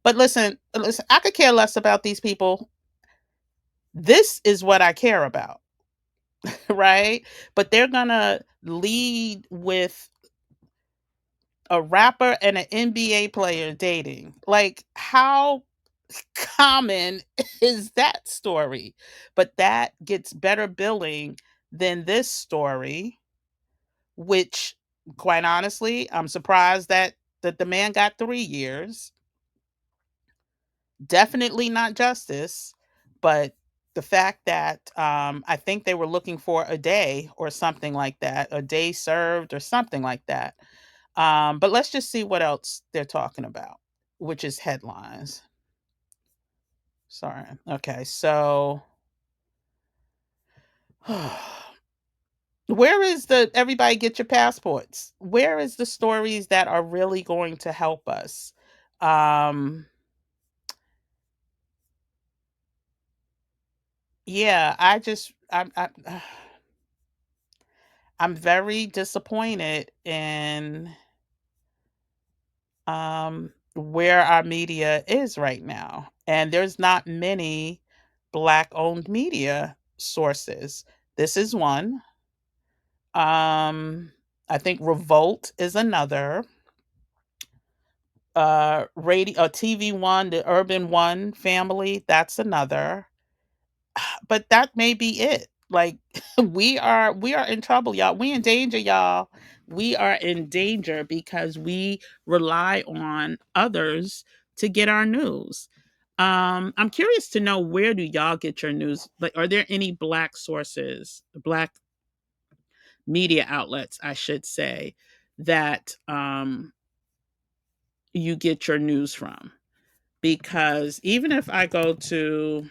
But listen, I could care less about these people. This is what I care about, right? But they're gonna lead with a rapper and an NBA player dating. Like, how common is that story? But that gets better billing than this story, which, quite honestly, I'm surprised that the man got 3 years. Definitely not justice, but the fact that I think they were looking for a day or something like that, a day served or something like that. But let's just see what else they're talking about, which is headlines. Sorry. Okay, so where is the everybody get your passports? Where is the stories that are really going to help us? Um yeah, I'm very disappointed in where our media is right now. And there's not many black owned media sources. This is one. Um I think Revolt is another. Radio TV1, the Urban One family, that's another. But that may be it. Like we are in trouble, y'all. We in danger, y'all. We are in danger because we rely on others to get our news. I'm curious to know, where do y'all get your news? Like, are there any black sources, black media outlets, I should say, that you get your news from? Because even if I go to,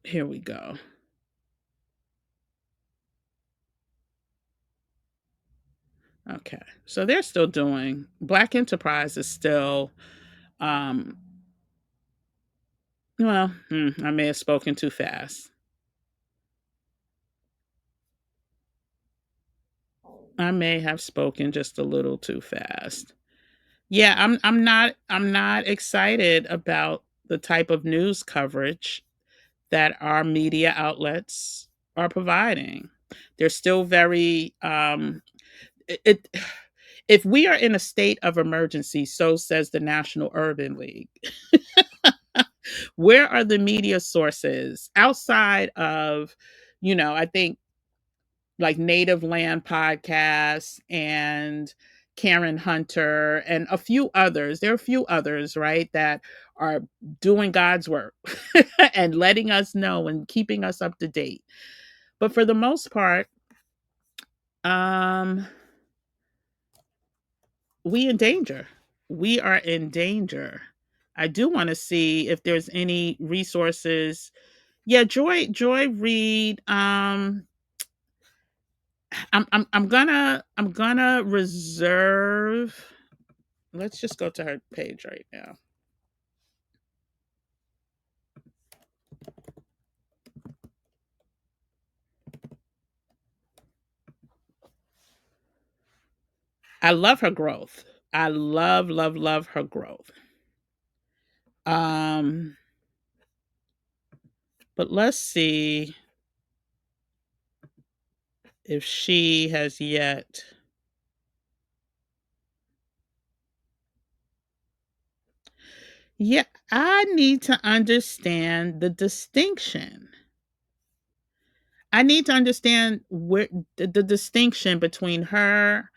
here we go. Okay. So they're still doing, Black Enterprise is still, um I may have spoken too fast. I may have spoken just a little too fast. Yeah, I'm not excited about the type of news coverage that our media outlets are providing. They're still very it if we are in a state of emergency, so says the National Urban League, where are the media sources outside of, I think, like Native Land Podcasts and Karen Hunter and a few others. There are a few others, right, that are doing God's work and letting us know and keeping us up to date. But for the most part, um, we in danger. We are in danger. I do want to see if there's any resources. Yeah, Joy Reid. I'm gonna reserve. Let's just go to her page right now. I love her growth. I love, love, love her growth. Um, but let's see if she has yet. Yeah, I need to understand the distinction. I need to understand where the distinction between her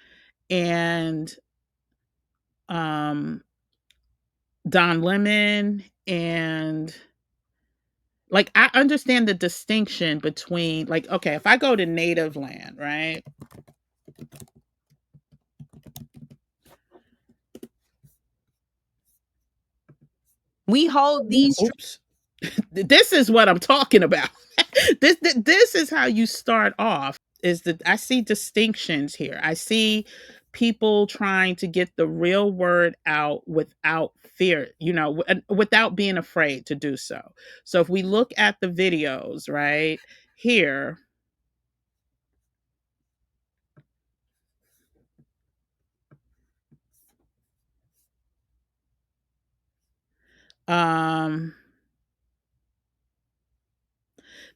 and um Don Lemon, and like, I understand the distinction between, like, okay, if I go to Native Land, right? We hold these Oops. This is what I'm talking about. This is how you start off. Is that I see distinctions here. I see people trying to get the real word out without fear, without being afraid to do so. So if we look at the videos right here,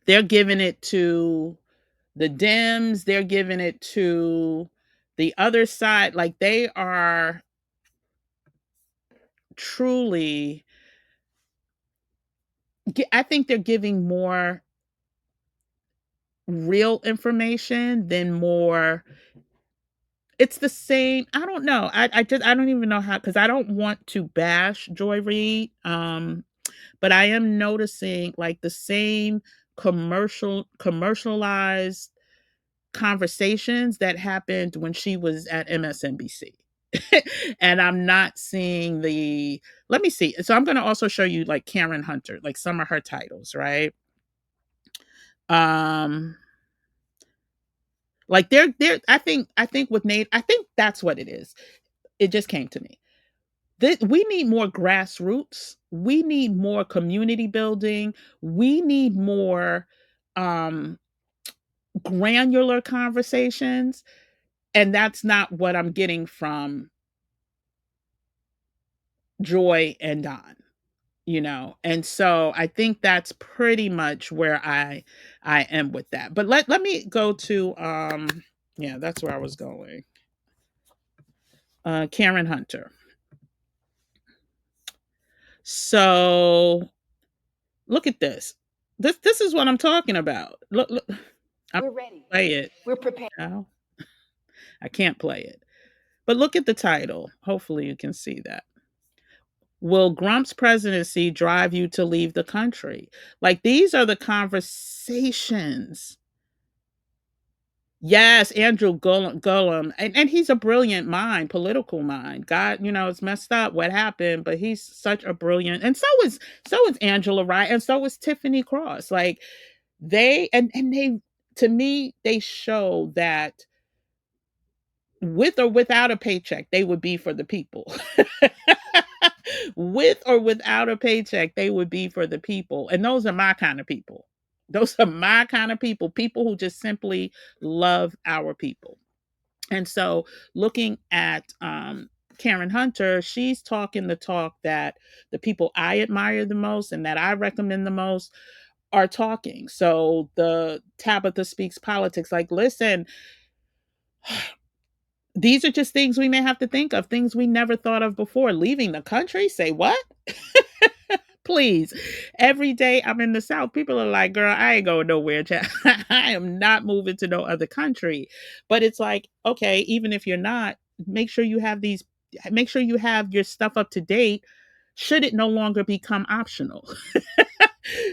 they're giving it to the Dems, they're giving it to the other side. Like they are truly, I think they're giving more real information than more. It's the same. I don't know. I don't even know how, because I don't want to bash Joy Reid. But I am noticing like the same commercialized conversations that happened when she was at MSNBC. And I'm not seeing the, let me see. So I'm going to also show you like Karen Hunter, like some of her titles, right? Um like they're I think with Nate, I think that's what it is. It just came to me. We need more grassroots. We need more community building. We need more um granular conversations, and that's not what I'm getting from Joy and Don, you know. And so I think that's pretty much where I am with that. But let me go to yeah, that's where I was going. Karen Hunter. So look at this. This is what I'm talking about. Look, I'm We're ready. play it. We're prepared. Now. I can't play it. But look at the title. Hopefully you can see that. Will Grump's presidency drive you to leave the country? Like these are the conversations. Yes, Andrew Gullum, and he's a brilliant mind, political mind. God, you know, it's messed up what happened, but he's such a brilliant, and so is Angela Wright, and so is Tiffany Cross. Like they to me they show that with or without a paycheck, they would be for the people. With or without a paycheck, they would be for the people. And those are my kind of people. Those are my kind of people who just simply love our people. And so looking at Karen Hunter, she's talking the talk that the people I admire the most and that I recommend the most are talking. So the Tabitha Speaks Politics, like, listen, these are just things we may have to think of, things we never thought of before. Leaving the country? Say what? Please. Every day I'm in the South, people are like, girl, I ain't going nowhere. I am not moving to no other country. But it's like, okay, even if you're not, make sure you have these, make sure you have your stuff up to date. Should it no longer become optional?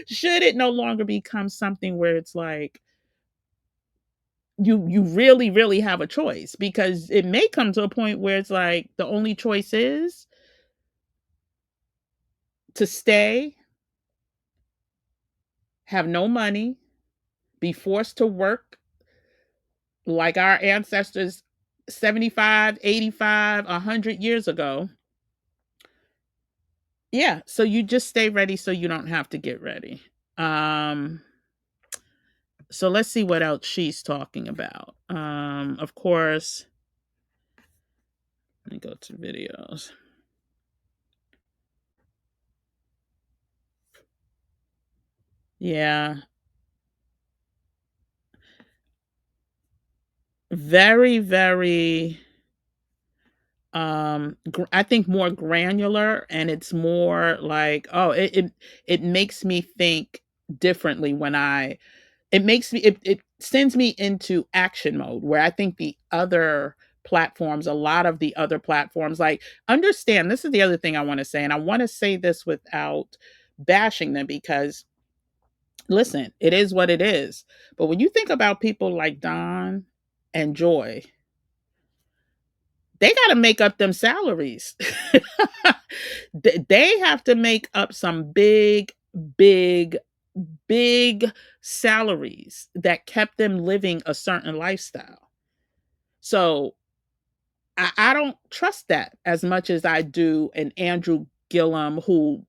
Should it no longer become something where it's like, you really have a choice, because it may come to a point where it's like the only choice is to stay, have no money, be forced to work like our ancestors 75, 85, 100 years ago. Yeah, so you just stay ready so you don't have to get ready. Um so let's see what else she's talking about. Of course, let me go to videos. Yeah, very I think more granular, and it's more like, oh, it makes me think differently when I it makes me it sends me into action mode, where I think the other platforms, a lot of the other platforms, like, understand, this is the other thing I want to say, and I want to say this without bashing them, because listen, it is what it is. But when you think about people like Don and Joy, they got to make up them salaries. They have to make up some big, big salaries that kept them living a certain lifestyle. So I don't trust that as much as I do an Andrew Gillum, who,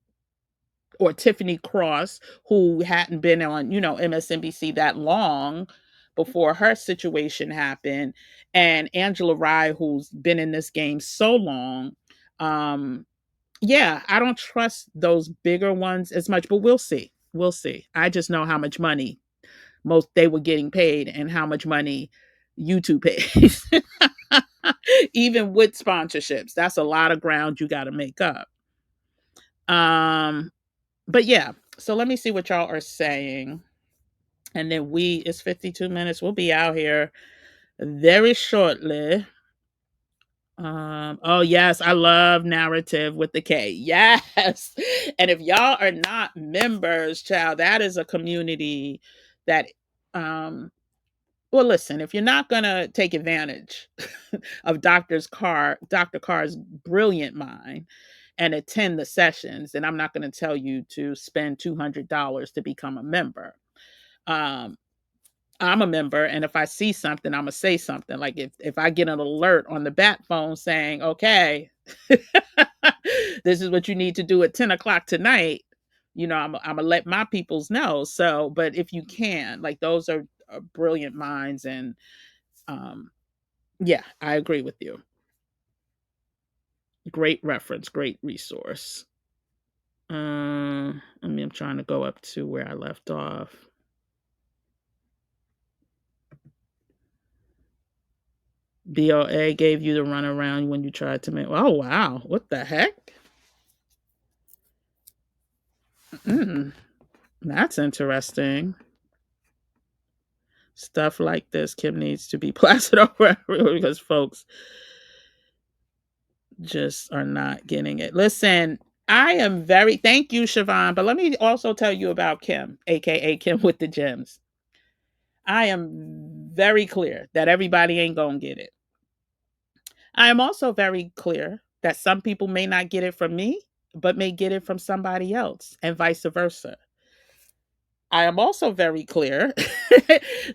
or Tiffany Cross, who hadn't been on, you know, MSNBC that long before her situation happened, and Angela Rye, who's been in this game so long. Um, Yeah, I don't trust those bigger ones as much, but we'll see. We'll see. I just know how much money most they were getting paid and how much money YouTube pays. Even with sponsorships, that's a lot of ground you got to make up. Um, but yeah, so let me see what y'all are saying. And then it's 52 minutes. We'll be out here very shortly. Oh yes, I love narrative with the K. Yes. And if y'all are not members, child, that is a community that um well listen, if you're not gonna take advantage of Dr. Carr's brilliant mind and attend the sessions, then I'm not gonna tell you to spend $200 to become a member. Um I'm a member, and if I see something, I'm gonna say something. Like if I get an alert on the bat phone saying, "Okay, this is what you need to do at 10 o'clock tonight," I'm gonna let my peoples know. So, but if you can, like those are brilliant minds, and um, yeah, I agree with you. Great reference, great resource. I'm trying to go up to where I left off. BOA gave you the runaround when you tried to make. Oh wow, what the heck? Mm, that's interesting. Stuff like this, Kim needs to be plastered over because folks just are not getting it. Listen, I am very thank you, Siobhan, but let me also tell you about Kim, aka Kim with the gems. I am very clear that everybody ain't gonna get it. I am also very clear that some people may not get it from me, but may get it from somebody else, and vice versa. I am also very clear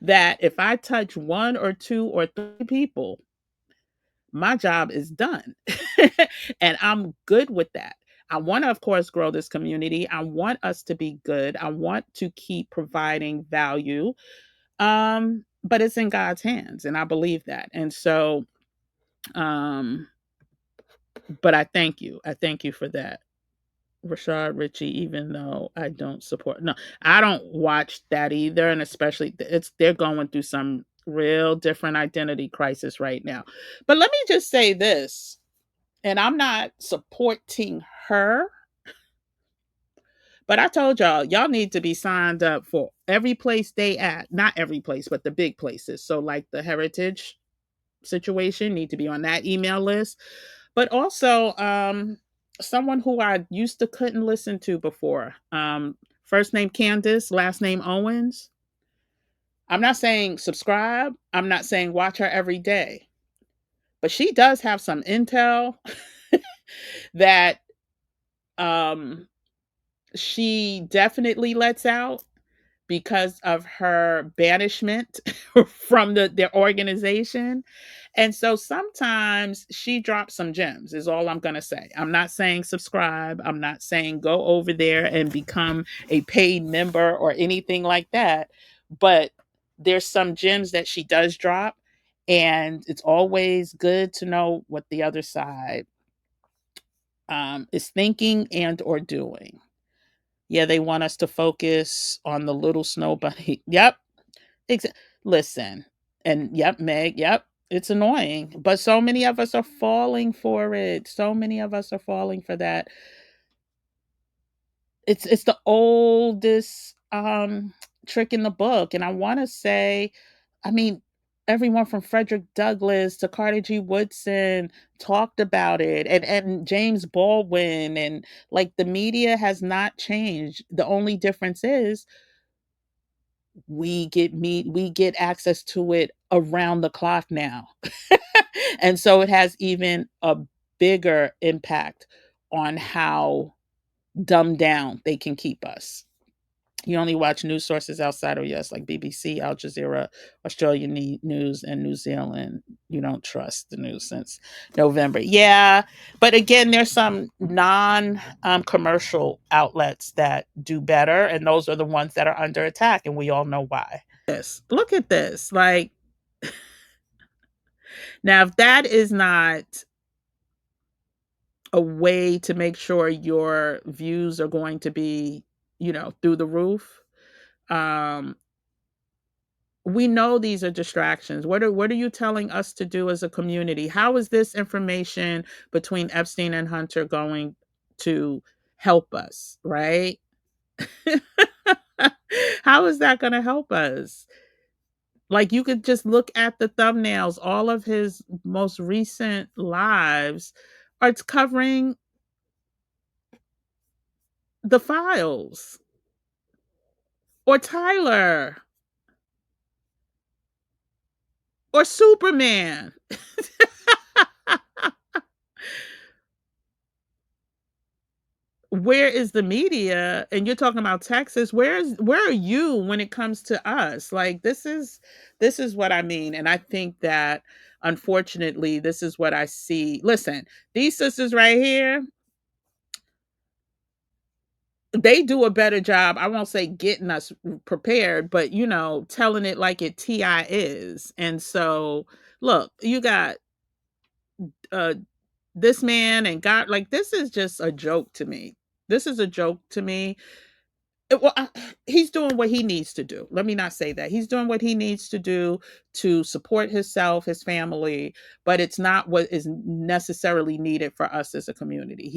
that if I touch one or two or three people, my job is done. And I'm good with that. I want to, of course, grow this community. I want us to be good. I want to keep providing value. But it's in God's hands, and I believe that. And so, um, but I thank you. I thank you for that. Rashad Ritchie, even though I don't support. No, I don't watch that either, and especially they're going through some real different identity crisis right now. But let me just say this, and I'm not supporting her, but I told y'all need to be signed up for every place they at. Not every place, but the big places. So like the Heritage situation need to be on that email list, but also someone who I used to couldn't listen to before. First name Candace, last name Owens. I'm not saying subscribe. I'm not saying watch her every day, but she does have some intel that um, she definitely lets out because of her banishment from their organization. And so sometimes she drops some gems, is all I'm going to say. I'm not saying subscribe. I'm not saying go over there and become a paid member or anything like that. But there's some gems that she does drop. And it's always good to know what the other side is thinking and or doing. Yeah, they want us to focus on the little snow bunny. Yep. Exa Listen, and yep, Meg, yep, it's annoying, but so many of us are falling for it. So many of us are falling for that. It's the oldest trick in the book, and I want to say, I mean, everyone from Frederick Douglass to Carter G. Woodson talked about it, and James Baldwin, and like the media has not changed. The only difference is we get access to it around the clock now. And so it has even a bigger impact on how dumbed down they can keep us. You only watch news sources outside of US, like BBC, Al Jazeera, Australian news, and New Zealand. You don't trust the news since November. Yeah, but again, there's some non commercial outlets that do better, and those are the ones that are under attack, and we all know why. This, look at this. Like, now, if that is not a way to make sure your views are going to be, through the roof. Um, we know these are distractions. What are you telling us to do as a community? How is this information between Epstein and Hunter going to help us, right? How is that going to help us? Like, you could just look at the thumbnails. All of his most recent lives are covering the files or Tyler or Superman. Where is the media? And you're talking about Texas. Where are you when it comes to us? Like, this is what I mean. And I think that, unfortunately, this is what I see. Listen, these sisters right here, they do a better job. I won't say getting us prepared, but telling it like it TI is. And so, look, you got uh this man and God, like, this is just a joke to me. This is a joke to me. Well, he's doing what he needs to do. Let me not say that. He's doing what he needs to do to support himself, his family, but it's not what is necessarily needed for us as a community.